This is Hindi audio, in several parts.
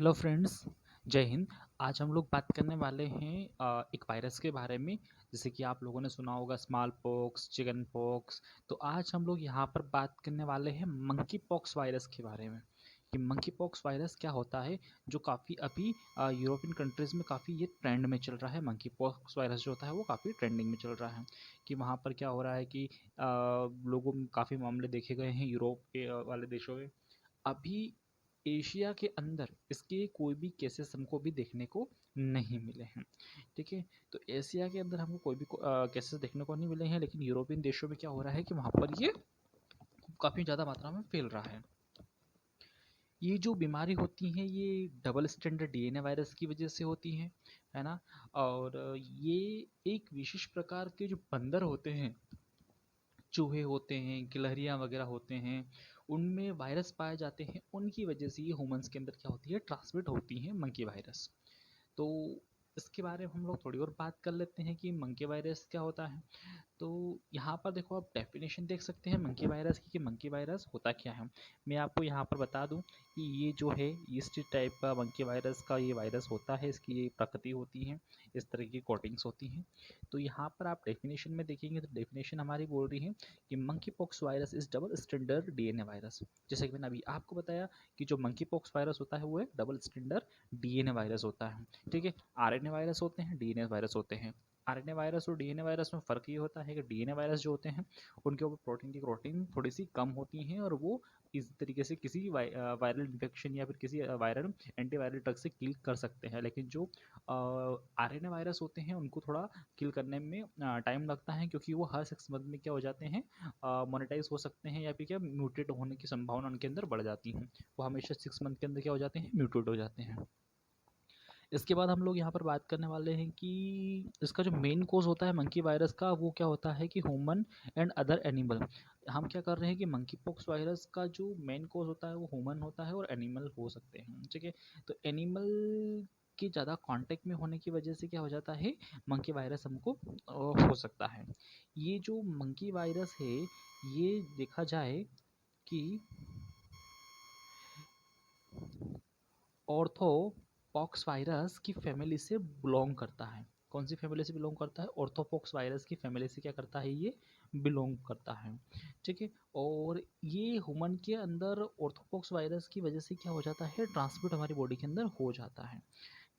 हेलो फ्रेंड्स, जय हिंद। आज हम लोग बात करने वाले हैं एक वायरस के बारे में। जैसे कि आप लोगों ने सुना होगा स्मॉल पॉक्स, चिकन पॉक्स। तो आज हम लोग यहाँ पर बात करने वाले हैं मंकी पॉक्स वायरस के बारे में कि मंकी पॉक्स वायरस क्या होता है, जो काफ़ी अभी यूरोपियन कंट्रीज़ में काफ़ी ये ट्रेंड में चल रहा है। मंकी पॉक्स वायरस जो होता है वो काफ़ी ट्रेंडिंग में चल रहा है कि वहाँ पर क्या हो रहा है कि लोगों में काफ़ी मामले देखे गए हैं यूरोप के वाले देशों में। अभी एशिया के अंदर इसके कोई भी केसेस हमको भी देखने को नहीं मिले हैं। ठीक है, तो एशिया के अंदर हमको कोई भी केसेस देखने को नहीं मिले हैं, लेकिन यूरोपियन देशों में क्या हो रहा है कि वहाँ पर ये काफ़ी ज़्यादा मात्रा में फैल रहा है। ये जो बीमारी होती हैं ये डबल स्टैंडर्ड डीएनए वायरस की वजह से होती हैं, है ना। और ये एक विशेष प्रकार के जो बंदर होते हैं, चूहे होते हैं, गिलहरियाँ वगैरह होते हैं, उनमें वायरस पाए जाते हैं। उनकी वजह से ये ह्यूमंस के अंदर क्या होती है, ट्रांसमिट होती हैं मंकी वायरस। तो इसके बारे में हम लोग थोड़ी और बात कर लेते हैं कि मंकी वायरस क्या होता है। तो यहाँ पर देखो, आप डेफिनेशन देख सकते हैं मंकी वायरस की कि मंकी वायरस होता क्या है। मैं आपको यहाँ पर बता दूँ कि ये जो है ईस्ट टाइप का मंकी वायरस का ये वायरस होता है। इसकी ये प्रकृति होती है, इस तरह की कोटिंग्स होती हैं। तो यहाँ पर आप डेफिनेशन में देखेंगे तो डेफिनेशन हमारी बोल रही है कि monkey pox virus is double standard DNA virus. जैसे कि मैंने अभी आपको बताया कि जो मंकी पॉक्स वायरस होता है वो एक डबल स्टैंडर्ड डीएनए वायरस होता है। ठीक है, आरएनए वायरस होते हैं, डीएनए वायरस होते हैं। आरएनए वायरस और डीएनए वायरस में फ़र्क ये होता है कि डीएनए वायरस जो होते हैं उनके ऊपर प्रोटीन थोड़ी सी कम होती हैं, और वो इस तरीके से किसी वायरल इन्फेक्शन या फिर किसी वायरल एंटीवायरल ड्रग से किल कर सकते हैं। लेकिन जो आरएनए वायरस होते हैं उनको थोड़ा किल करने में टाइम लगता है, क्योंकि वो हर 6 मंथ में क्या हो जाते हैं, मोनेटाइज हो सकते हैं, या फिर क्या म्यूटेट होने की संभावना उनके अंदर बढ़ जाती है। वो हमेशा 6 मंथ के अंदर क्या हो जाते हैं, म्यूटेट हो जाते हैं। इसके बाद हम लोग यहाँ पर बात करने वाले हैं कि इसका जो मेन कोज होता है मंकी वायरस का, वो क्या होता है कि ह्यूमन एंड अदर एनिमल। हम क्या कर रहे हैं कि मंकी पॉक्स वायरस का जो मेन कोज होता है वो ह्यूमन होता है और एनिमल हो सकते हैं। ठीक है, तो एनिमल के ज़्यादा कांटेक्ट में होने की वजह से क्या हो जाता है, मंकी वायरस हमको हो सकता है। ये जो मंकी वायरस है, ये देखा जाए कि ऑर्थो पॉक्स वायरस की फैमिली से बिलोंग करता है। कौन सी फैमिली से बिलोंग करता है, ऑर्थोपॉक्स वायरस की फैमिली से क्या करता है, ये बिलोंग करता है। ठीक है, और ये ह्यूमन के अंदर ऑर्थोपॉक्स वायरस की वजह से क्या हो जाता है, ट्रांसमिट हमारी बॉडी के अंदर हो जाता है।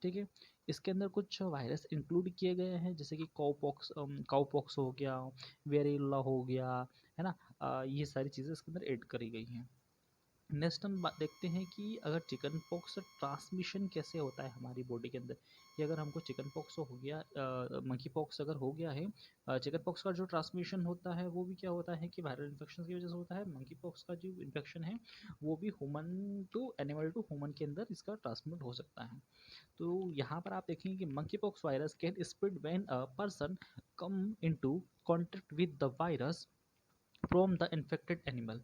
ठीक है, इसके अंदर कुछ वायरस इंक्लूड किए गए हैं, जैसे कि काउपॉक्स हो गया, वेरियोला हो गया, है ना। ये सारी चीज़ें इसके अंदर ऐड करी गई हैं। नेक्स्ट हम देखते हैं कि अगर चिकन पॉक्स ट्रांसमिशन कैसे होता है हमारी बॉडी के अंदर, कि अगर हमको चिकन पॉक्स हो गया, मंकी पॉक्स अगर हो गया है, चिकन पॉक्स का जो ट्रांसमिशन होता है वो भी क्या होता है कि वायरल इन्फेक्शन की वजह से होता है। मंकी पॉक्स का जो इन्फेक्शन है वो भी human to animal to human के अंदर इसका ट्रांसमिट हो सकता है। तो यहाँ पर आप देखेंगे कि monkey pox virus can spread when a person come into contact with the virus from the infected animal.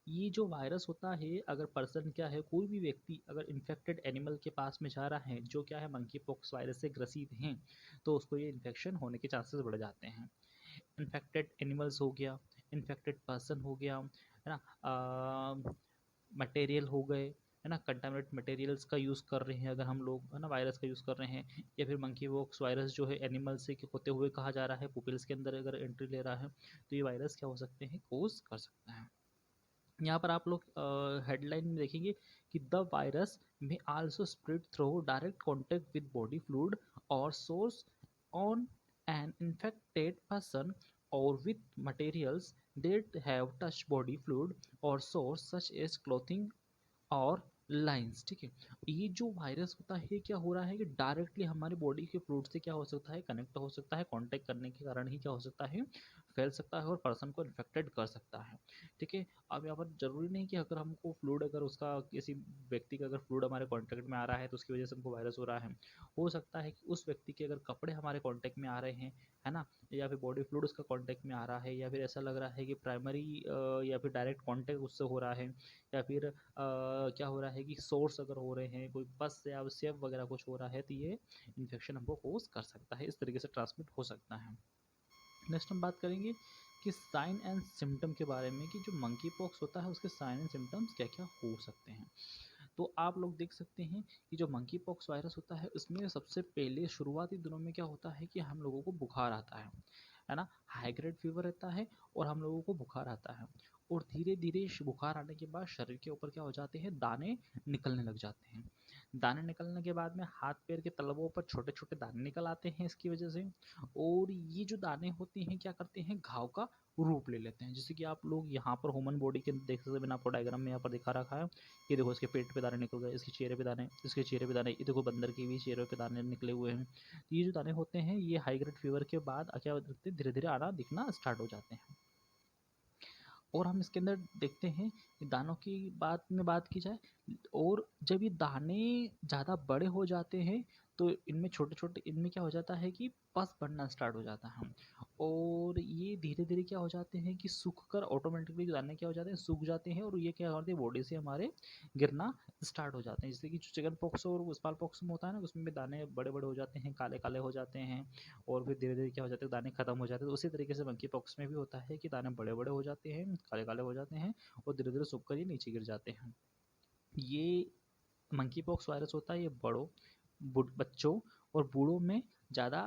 ये जो वायरस होता है, अगर पर्सन क्या है, कोई भी व्यक्ति अगर इन्फेक्टेड एनिमल के पास में जा रहा है जो क्या है मंकी पॉक्स वायरस से ग्रसित हैं, तो उसको ये इन्फेक्शन होने के चांसेस बढ़ जाते हैं। इन्फेक्टेड एनिमल्स हो गया, इन्फेक्टेड पर्सन हो गया, है ना, मटेरियल हो गए, है ना, कंटामिनेट मटेरियल्स का यूज़ कर रहे हैं अगर हम लोग, है ना, वायरस का यूज़ कर रहे हैं, या फिर मंकी पॉक्स वायरस जो है एनिमल से होते हुए कहा जा रहा है पुपिल्स के अंदर अगर एंट्री ले रहा है, तो ये वायरस क्या हो सकते हैं, कोज कर सकता है। यहाँ पर आप लोग हेडलाइन में देखेंगे कि द वायरस में also spread through direct contact with body fluid और source on an infected person और with materials that have touched body fluid or source such as clothing और लाइंस। ठीक है, ये जो वायरस होता है क्या हो रहा है कि डायरेक्टली हमारे बॉडी के फ्लूइड से क्या हो सकता है, कनेक्ट हो सकता है, कांटेक्ट करने के कारण ही क्या हो सकता है, फैल सकता है और पर्सन को इन्फेक्टेड कर सकता है। ठीक है, अब यहाँ पर जरूरी नहीं कि अगर हमको फ्लूइड, अगर उसका किसी व्यक्ति का अगर फ्लूइड हमारे कॉन्टेक्ट में आ रहा है तो उसकी वजह से हमको वायरस हो रहा है। हो सकता है कि उस व्यक्ति के अगर कपड़े हमारे कॉन्टेक्ट में आ रहे हैं, है ना, या फिर बॉडी फ्लूइड उसका कॉन्टेक्ट में आ रहा है, या फिर ऐसा लग रहा है कि प्राइमरी या फिर डायरेक्ट कॉन्टेक्ट उससे हो रहा है, या फिर क्या हो रहा है कि सोर्स अगर हो रहे हैं, कोई पस या सेब वगैरह कुछ हो रहा है, तो ये इन्फेक्शन हमको कोज कर सकता है, इस तरीके से ट्रांसमिट हो सकता है। नेक्स्ट हम बात करेंगे कि साइन एंड सिम्टम के बारे में, कि जो मंकी पॉक्स होता है उसके साइन एंड सिम्टम्स क्या क्या हो सकते हैं। तो आप लोग देख सकते हैं कि जो मंकी पॉक्स वायरस होता है उसमें सबसे पहले शुरुआती दिनों में क्या होता है कि हम लोगों को बुखार आता है ना, हाई ग्रेड फीवर रहता है और हम लोगों को बुखार आता है, और धीरे धीरे बुखार आने के बाद शरीर के ऊपर क्या हो जाते हैं, दाने निकलने लग जाते हैं। दाने निकलने के बाद में हाथ पैर के तलवों पर छोटे छोटे दाने निकल आते हैं इसकी वजह से, और ये जो दाने होते हैं क्या करते हैं, घाव का रूप ले लेते हैं। जैसे कि आप लोग यहाँ पर ह्यूमन बॉडी के देख सकते हैं, मैंने आपको डायग्राम में यहाँ पर दिखा रखा है। ये देखो इसके पेट पे दाने निकल गए, इसके चेहरे पे दाने, इसके चेहरे पे दाने, ये देखो बंदर के भी चेहरे पे दाने निकले हुए हैं। ये जो दाने होते हैं ये हाई ग्रेड फीवर के बाद क्या होते हैं, धीरे धीरे आना दिखना स्टार्ट हो जाते हैं। और हम इसके अंदर देखते हैं कि दानों की बात की जाए, और जब ये दाने ज़्यादा बड़े हो जाते हैं तो इनमें छोटे छोटे, इनमें क्या हो जाता है कि पस बढ़ना स्टार्ट हो जाता है, और ये धीरे धीरे क्या हो जाते हैं कि सूख कर ऑटोमेटिकली दाने क्या हो जाते हैं, सूख जाते हैं, और ये क्या करते हैं, बॉडी से हमारे गिरना स्टार्ट हो जाते हैं। जैसे कि चिकन पॉक्स और स्मॉल पॉक्स में होता है ना, उसमें भी दाने बड़े बड़े हो जाते हैं, काले काले हो जाते हैं, और फिर धीरे धीरे क्या हो जाता है, दाने खत्म हो जाते हैं। तो उसी तरीके से मंकी पॉक्स में भी होता है कि दाने बड़े बड़े हो जाते हैं, काले काले हो जाते हैं, और धीरे धीरे सूख कर ये नीचे गिर जाते हैं। ये मंकी पॉक्स वायरस होता है, ये बच्चों और बूढ़ों में ज़्यादा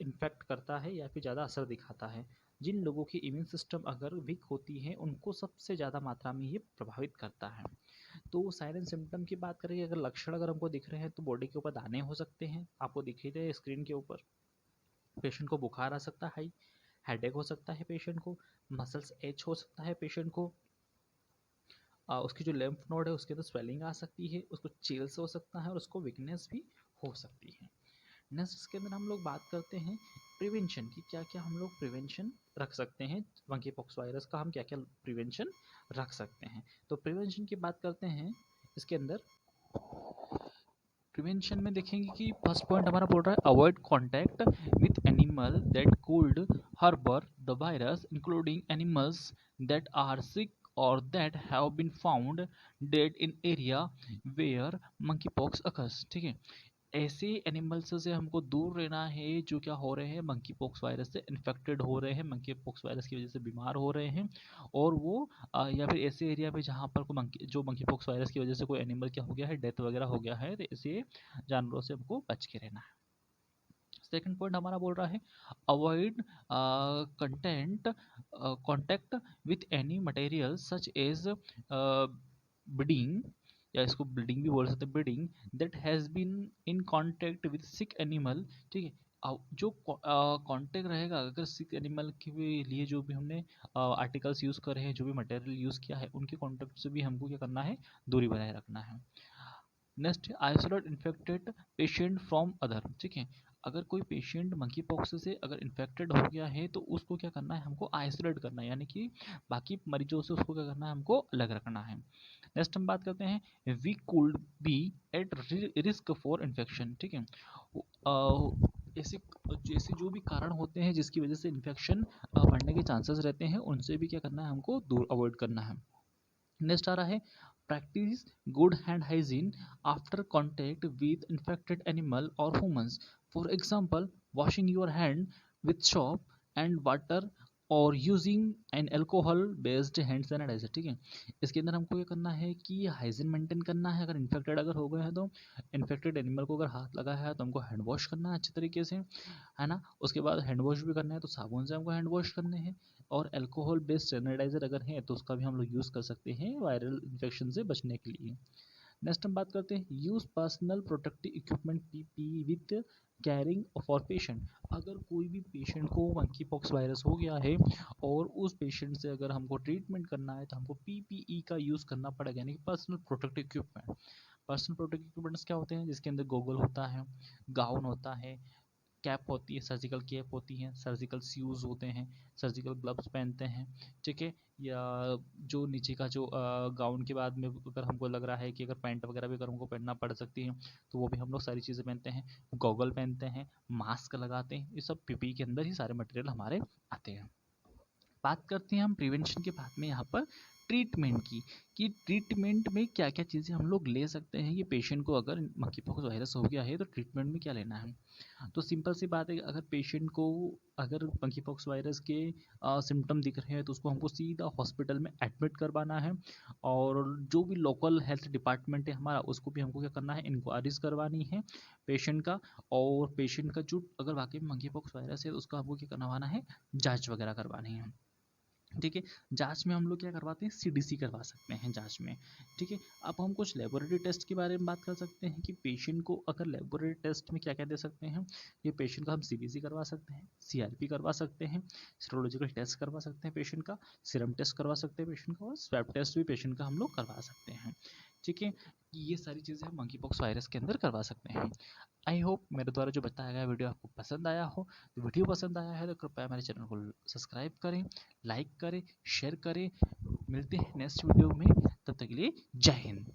इन्फेक्ट करता है या फिर ज़्यादा असर दिखाता है। जिन लोगों की इम्यून सिस्टम अगर वीक होती है उनको सबसे ज़्यादा मात्रा में ये प्रभावित करता है। तो साइन एंड सिम्टम की बात करें, अगर लक्षण अगर हमको दिख रहे हैं तो बॉडी के ऊपर दाने हो सकते हैं, आपको दिख ही रहे स्क्रीन के ऊपर। पेशेंट को बुखार आ सकता है, हेडेक हो सकता है पेशेंट को, मसल्स एच हो सकता है पेशेंट को, उसकी जो लिम्फ नोड है उसके अंदर स्वेलिंग आ सकती है, उसको चिल्स हो सकता है, और उसको वीकनेस भी हो सकती है। नेक्स्ट इसके अंदर हम लोग बात करते हैं प्रिवेंशन की, क्या क्या हम लोग प्रिवेंशन रख सकते हैं, मंकी पॉक्स वायरस का हम क्या क्या प्रिवेंशन रख सकते हैं। तो प्रिवेंशन की बात करते हैं इसके अंदर, प्रिवेंशन में देखेंगे कि फर्स्ट पॉइंट हमारा बोल रहा है avoid contact with animal that could harbour the virus, including animals that are sick और that have been found dead in area where monkey pox occurs. ठीक है, ऐसे एनिमल्स से हमको दूर रहना है जो क्या हो रहे हैं, मंकी पॉक्स वायरस से इन्फेक्टेड हो रहे हैं, मंकी पॉक्स वायरस की वजह से बीमार हो रहे हैं, और वो या फिर ऐसे एरिया पे जहाँ पर मंकी पॉक्स वायरस की वजह से कोई एनिमल क्या हो गया है, डेथ वगैरह हो गया है, तो ऐसे जानवरों से हमको बच के रहना है। सेकंड पॉइंट हमारा बोल रहा है avoid content contact with any material such as breeding, या इसको ब्लीडिंग भी बोल सकते हैं, breeding that has been in contact with sick animal. ठीक है, जो कॉन्टैक्ट रहेगा अगर सिक एनिमल के लिए जो भी हमने आर्टिकल्स यूज़ करे हैं, जो भी मटेरियल यूज़ किया है, उनके कॉन्टैक्ट से भी हमको क्या करना है, दूरी बनाए रखना है। Next, isolate infected patient from other. ठीक है, अगर कोई पेशेंट मंकी पॉक्स से अगर इन्फेक्टेड हो गया है तो उसको क्या करना है, हमको आइसोलेट करना है, यानी कि बाकी मरीजों से उसको क्या करना है, हमको अलग रखना है। नेक्स्ट हम बात करते हैं we could be at risk for infection. ठीक है, ऐसे जैसे जो भी कारण होते हैं जिसकी वजह से इन्फेक्शन बढ़ने के चांसेस रहते हैं, उनसे भी क्या करना है, हमको दूर अवॉइड करना है। नेक्स्ट आ रहा है practice good hand hygiene after contact with infected animal और humans, for example washing your hand with soap and water और using an alcohol based hand sanitiser. ठीक है, इसके अंदर हमको ये करना है कि हाइजीन मेंटेन करना है, अगर इन्फेक्टेड अगर हो गए हैं तो इन्फेक्टेड एनिमल को अगर हाथ लगा है तो हमको हैंड वॉश करना है अच्छे तरीके से, है ना। उसके बाद हैंड वॉश भी करना है तो साबुन से हमको हैंड वॉश करने हैं, और अल्कोहल बेस्ड सैनिटाइजर अगर है तो उसका भी हम लोग यूज़ कर सकते हैं वायरल इन्फेक्शन से बचने के लिए। नेक्स्ट हम बात करते हैं use personal protective equipment PP with carrying for patient. अगर कोई भी पेशेंट को मंकी पॉक्स वायरस हो गया है और उस पेशेंट से अगर हमको ट्रीटमेंट करना है तो हमको पीपीई का यूज़ करना पड़ेगा, यानी कि personal protective equipment. Personal protective equipments क्या होते हैं, जिसके अंदर गोगल होता है, गाउन होता है, कैप होती है, सर्जिकल कैप होती है, सर्जिकल शूज़ होते हैं, सर्जिकल ग्लव्स पहनते हैं। ठीक है, या जो नीचे का जो गाउन के बाद में अगर हमको लग रहा है कि अगर पैंट वगैरह भी अगर हमको पहनना पड़ सकती है तो वो भी हम लोग सारी चीज़ें पहनते हैं, गॉगल पहनते हैं, मास्क लगाते हैं, ये सब पीपी के अंदर ही सारे मटेरियल हमारे आते हैं। बात करते हैं हम प्रिवेंशन के बाद में यहाँ पर ट्रीटमेंट की, कि ट्रीटमेंट में क्या-क्या चीज़ें हम लोग ले सकते हैं। ये पेशेंट को अगर मंकीपॉक्स वायरस हो गया है तो ट्रीटमेंट में क्या लेना है। तो सिंपल सी बात है कि अगर पेशेंट को अगर मंकीपॉक्स वायरस के सिम्टम दिख रहे हैं तो उसको हमको सीधा हॉस्पिटल में एडमिट करवाना है, और जो भी लोकल हेल्थ डिपार्टमेंट है हमारा उसको भी हमको क्या करना है, इंक्वायरीज करवानी है पेशेंट का। और पेशेंट का जो अगर वाकई में मंकीपॉक्स वायरस है तो उसका हमको क्या करवाना है, जांच वगैरह करवानी है। ठीक है, जांच में हम लोग क्या करवाते हैं, सीडीसी करवा सकते हैं जांच में। ठीक है, अब हम कुछ लेबोरेटरी टेस्ट के बारे में बात कर सकते हैं कि पेशेंट को अगर लेबोरेटरी टेस्ट में क्या क्या दे सकते हैं। ये पेशेंट का हम सीबीसी करवा सकते हैं, सीआरपी करवा सकते हैं, सीरोलॉजिकल टेस्ट करवा सकते हैं पेशेंट का, सीरम टेस्ट करवा सकते हैं पेशेंट का, और स्वैब टेस्ट भी पेशेंट का हम लोग करवा सकते हैं। ठीक है, ये सारी चीज़ें हम मंकीपॉक्स वायरस के अंदर करवा सकते हैं। आई होप मेरे द्वारा जो बताया गया वीडियो आपको पसंद आया हो। तो वीडियो पसंद आया है तो कृपया मेरे चैनल को सब्सक्राइब करें, लाइक करें, शेयर करें। मिलते हैं नेक्स्ट वीडियो में, तब तक के लिए जय हिंद।